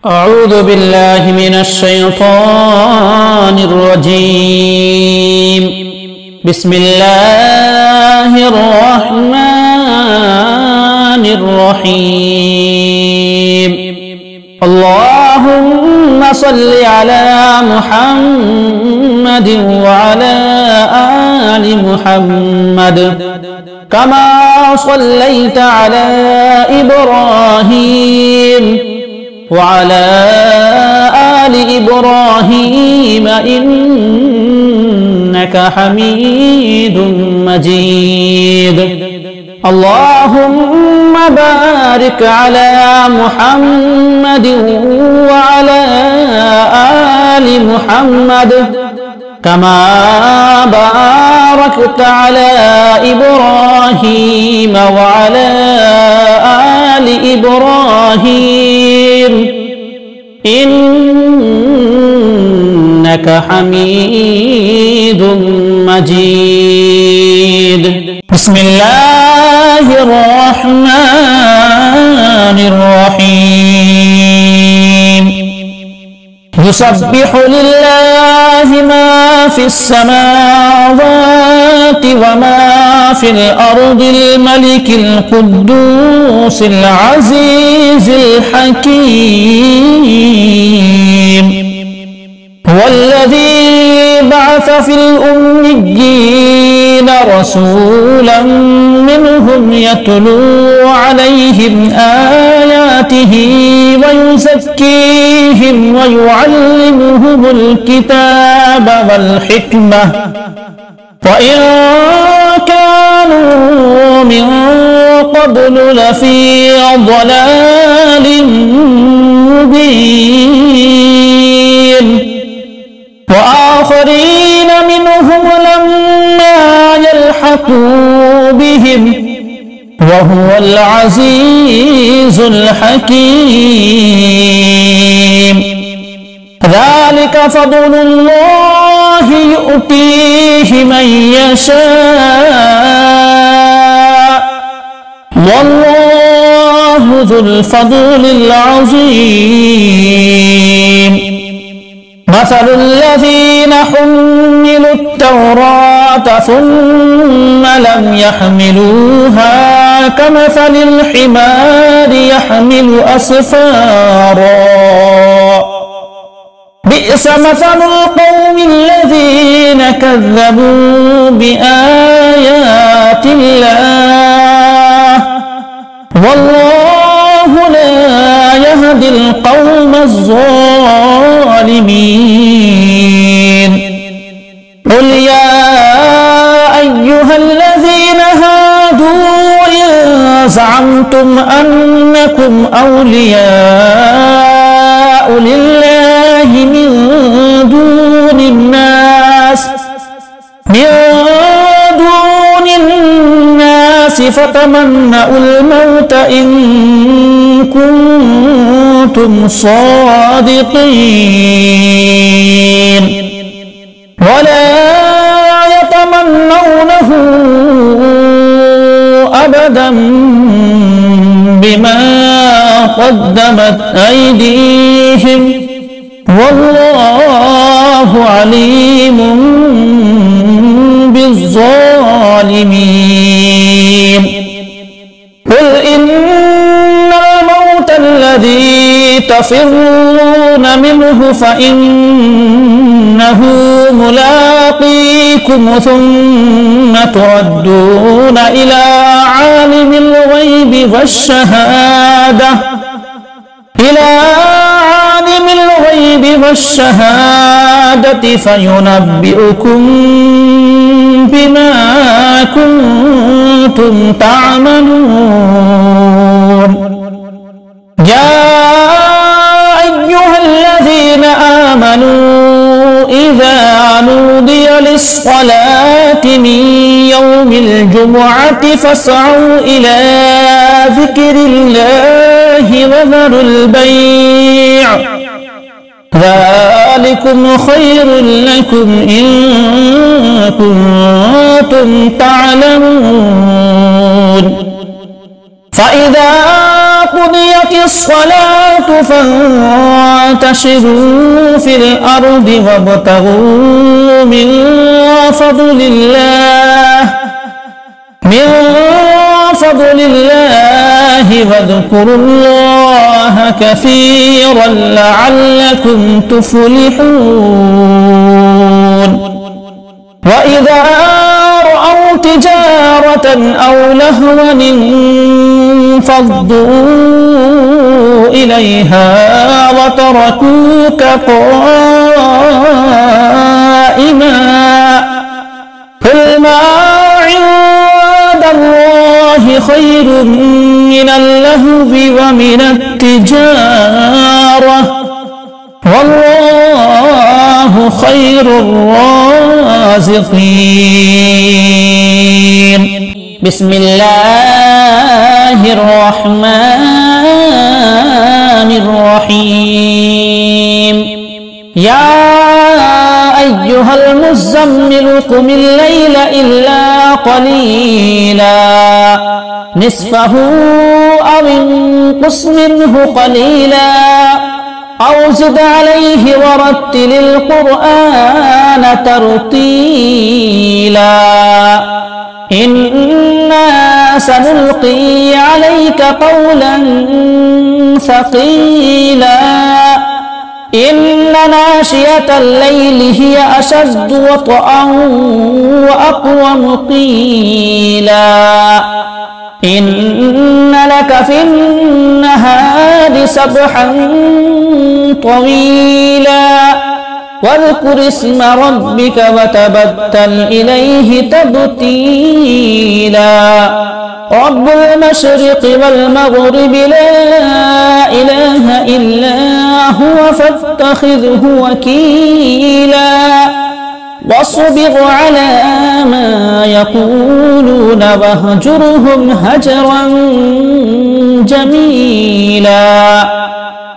أعوذ بالله من الشيطان الرجيم. بسم الله الرحمن الرحيم. اللهم صل على محمد وعلى آل محمد كما صليت على إبراهيم وعلى آل إبراهيم إنك حميد مجيد. اللهم بارك على محمد وعلى آل محمد كما باركت على إبراهيم وعلى آل إبراهيم إنك حميد مجيد. بسم الله الرحمن الرحيم. يسبح لله ما في السماوات وما في الأرض الملك القدوس العزيز الحكيم. هو الذي بعث في الأميين رسولا منهم يتلو عليهم آياته ويزكيهم ويعلمهم الكتاب والحكمة وإن كانوا من قبل لفي ضلال مبين. وآخرين منهم لما يلحقوا بهم وهو العزيز الحكيم. ذلك فضل الله يؤتيه من يشاء والله ذو الفضل العظيم. مثل الذين حملوا التوراة ثم لم يحملوها كمثل الحمار يحمل أسفارا بئس مثل القوم الذين كذبوا بآيات الله والله لا يهدي القوم الظالمين. قل يا أيها الذين هادوا إن زعمتم أنكم أولياء لله من دون الناس فتمنوا الموت إن كنتم صادقين ولا يتمنونه أبدا بما قدمت أيديهم والله عليم بالظالمين. قل إن الموت الذي تفرون منه فإنه ملاقيكم ثم تردون إلى عالم الغيب والشهادة فينبئكم بما كنتم تعملون. يا أيها الذين آمنوا إذا نودي للصلاة من يوم الجمعة فاسعوا إلى ذكر الله وذروا البيع ذلكم خير لكم إن كنتم تعلمون. فإذا قضيت الصلاة فانتشروا في الأرض وابتغوا من فضل الله واذكروا الله كثيرا لعلكم تفلحون وإذا رأوا تجارة أو لهوا انفضوا إليها وتركوك قائما قل ما عند الله خير من اللهو ومن التجارة والله خير الرازقين. بسم الله الرحمن الرحيم. يا أيها المزمل قم الليل إلا قليلا نصفه أو انقص منه قليلا أو زد عليه ورتل القرآن ترتيلا إنا سنلقي عليك قولا ثقيلا إن ناشئة الليل هي أشد وطئا وأقوم قيلا إن لك في النهار سبحا طويلا واذكر اسم ربك وتبتل إليه تبتيلا رب المشرق والمغرب لا إله إلا هو فاتخذه وكيلا واصبر على ما يقولون واهجرهم هجرا جميلا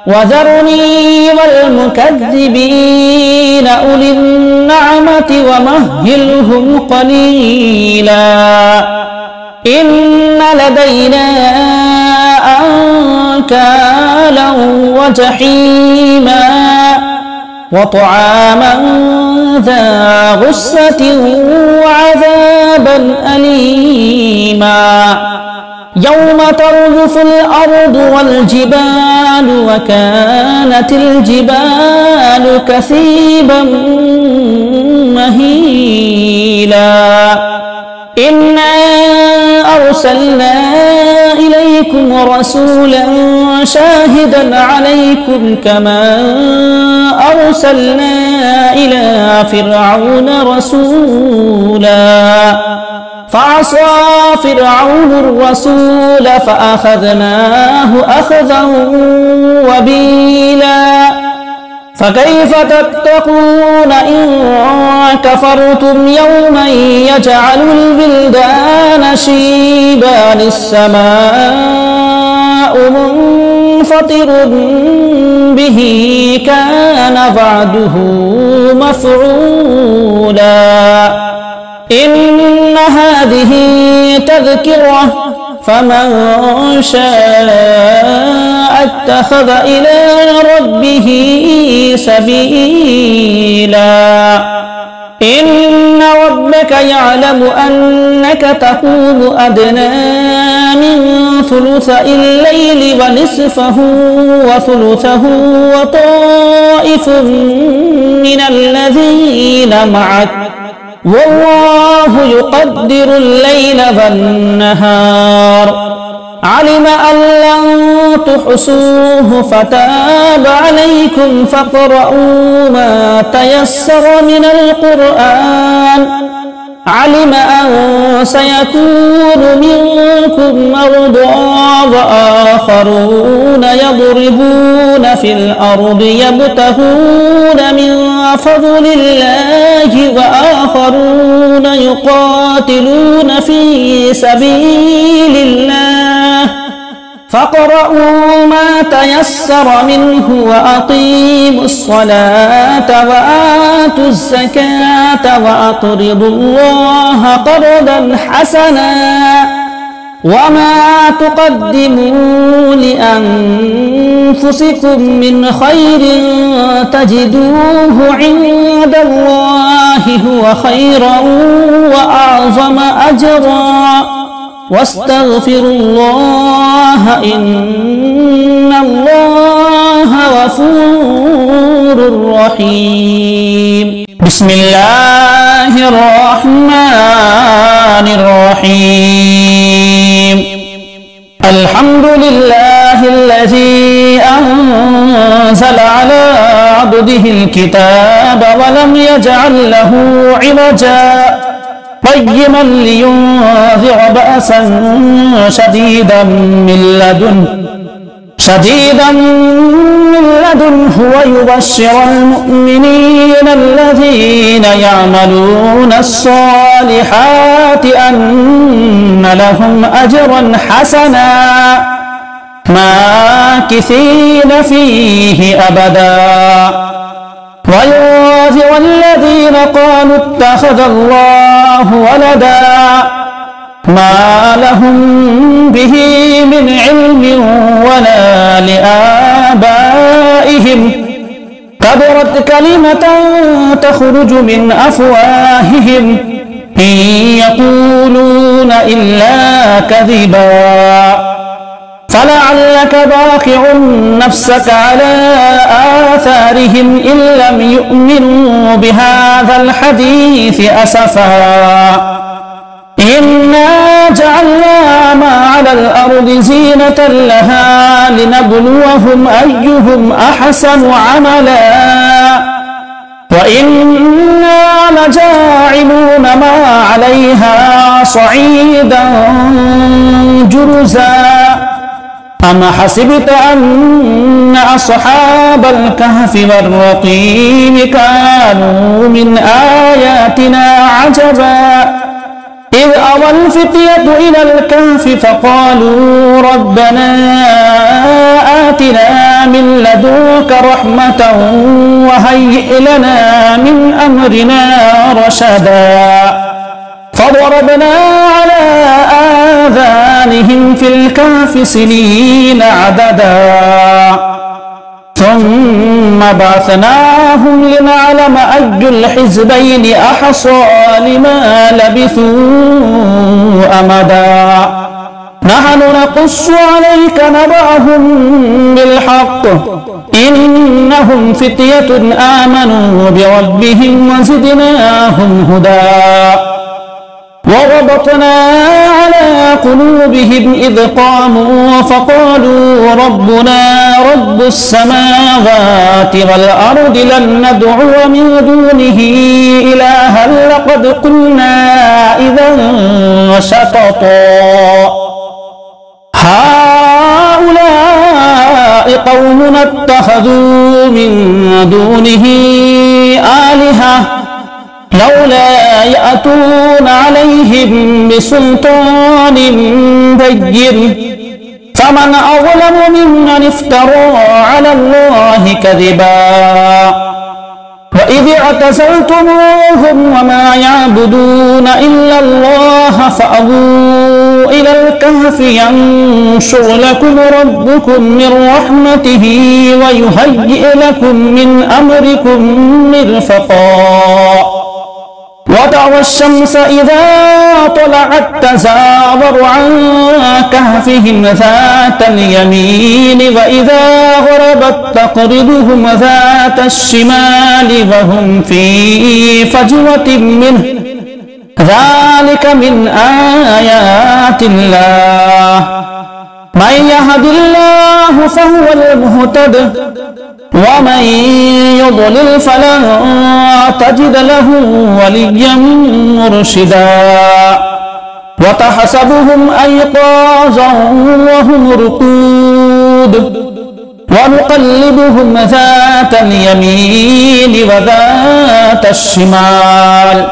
وذرني والمكذبين أولي النعمة ومهلهم قليلا إن لدينا أنكالا وجحيما وطعاما ذا غصة وعذابا أليما يوم ترجف الأرض والجبال وكانت الجبال كثيبا مهيلا إنا أرسلنا إليكم رسولا شاهدا عليكم كما أرسلنا إلى فرعون رسولا فعصى فرعون الرسول فأخذناه أخذا وبيلا فكيف تتقون إن كفرتم يوما يجعل الولدان شيبا السماء منفطر به كان وعده مفعولا إن هذه تذكرة فمن شاء اتخذ إلى ربه سبيلا إن ربك يعلم أنك تقوم أدنى من ثلثي الليل ونصفه وثلثه وطائف من الذين معك والله يقدر الليل والنهار علم أن لن تحصوه فتاب عليكم فاقرؤوا ما تيسر من القرآن علم أن سيكون منكم مرضى وآخرون يضربون في الأرض يبتغون من فضل الله وآخرون يقاتلون في سبيل الله فاقرؤوا ما تيسر منه وأقيموا الصلاة وآتوا الزكاة وأقرضوا الله قرضا حسنا وما تقدموا لأنفسكم من خير تجدوه عند الله هو خيرا وأعظم أجرا واستغفروا الله إن الله غفور رحيم بسم الله الرحمن الرحيم الحمد لله الذي أنزل على عبده الكتاب ولم يجعل له عوجا قيما لينذر بأسا شديدا من لدنه ويبشر المؤمنين الذين يعملون الصالحات أن لهم أجرا حسنا ماكثين فيه أبدا وينذر الذين قالوا اتخذ الله ولدا ما لهم به من علم ولا لآبائهم كبرت كلمة تخرج من أفواههم إن يقولون إلا كذبا فلعلك باخع نفسك على آثارهم إن لم يؤمنوا بهذا الحديث أسفا إنا جعلنا ما على الأرض زينة لها لنبلوهم أيهم أحسن عملا وإنا لجاعلون ما عليها صعيدا جرزا أم حسبت أن أصحاب الكهف والرقيم كانوا من آياتنا عجبا إذ أوى الفتية إلى الكهف فقالوا ربنا آتنا من لدنك رحمة وهيئ لنا من أمرنا رشدا فضربنا على آذانهم في الكهف سنين عددا ثم بعثناهم لنعلم أي الحزبين أحصى لما لبثوا أمدا نحن نقص عليك نبأهم بالحق إنهم فتية آمنوا بربهم وزدناهم هدى وربطنا على قلوبهم إذ قاموا فقالوا ربنا رب السماوات والأرض لن ندعو من دونه إلها لقد قلنا إذا شططا هؤلاء قومنا اتخذوا من دونه آلهة لولا يأتون عليهم بسلطان بين فمن أظلم ممن افترى على الله كذبا وإذ اعتزلتموهم وما يعبدون إلا الله فأووا إلى الكهف ينشر لكم ربكم من رحمته ويهيئ لكم من أمركم مرفقا وترى الشمس إذا طلعت تزاور عن كهفهم ذات اليمين وإذا غربت تقرضهم ذات الشمال وهم في فجوة منه ذلك من آيات الله من يهد الله فهو المهتد ومن يضلل فلن تجد له وليا مرشدا وتحسبهم أيقاظا وهم رقود ونقلبهم ذات اليمين وذات الشمال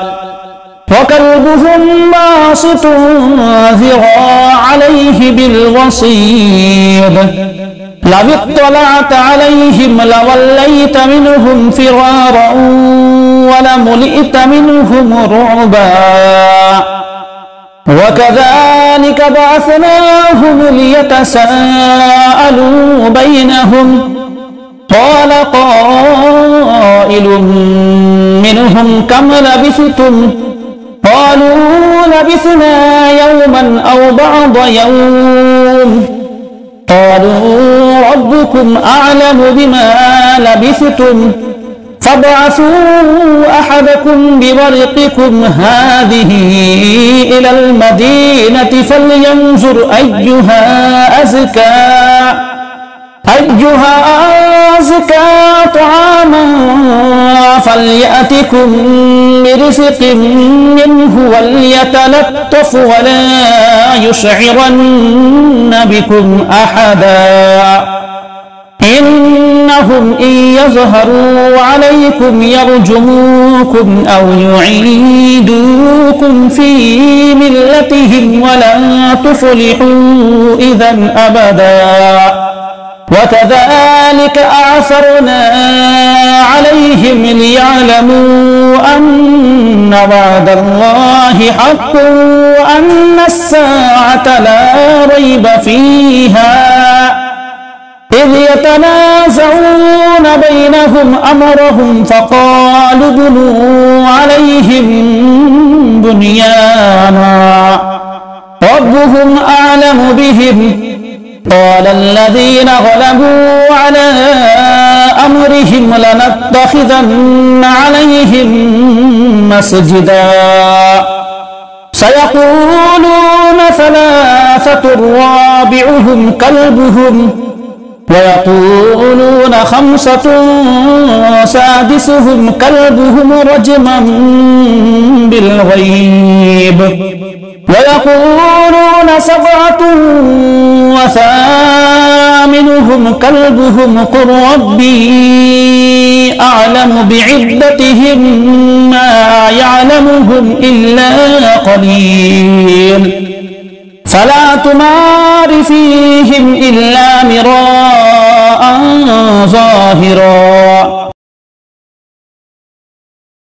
وكلبهم باسط ذراعيه بالوصيد لو اطلعت عليهم لوليت منهم فرارا ولملئت منهم رعبا وكذلك بعثناهم ليتساءلوا بينهم قال قائل منهم كم لبثتم قالوا لبثنا يوما أو بعض يوم قالوا ربكم أعلم بما لبثتم فابعثوا أحدكم بورقكم هذه إلى المدينة فلينظر أيها أزكى طعاما فليأتكم برزق منه وليتلطف ولا يشعرن بكم أحدا إنهم إن يظهروا عليكم يرجموكم أو يعيدوكم في ملتهم ولن تفلحوا إذا أبدا وكذلك أعثرنا عليهم ليعلموا أن وعد الله حق وأن الساعة لا ريب فيها إذ يتنازعون بينهم أمرهم فقالوا ابنوا عليهم بنيانا ربهم أعلم بهم قال الذين غلبوا على أمرهم لنتخذن عليهم مسجدا سيقولون ثلاثة رابعهم كلبهم ويقولون خمسة سادسهم كلبهم رجما بالغيب ويقولون سبعة وثامنهم كلبهم قل ربي أعلم بعدتهم ما يعلمهم إلا قليل فلا تمار فيهم إلا مراء ظاهرا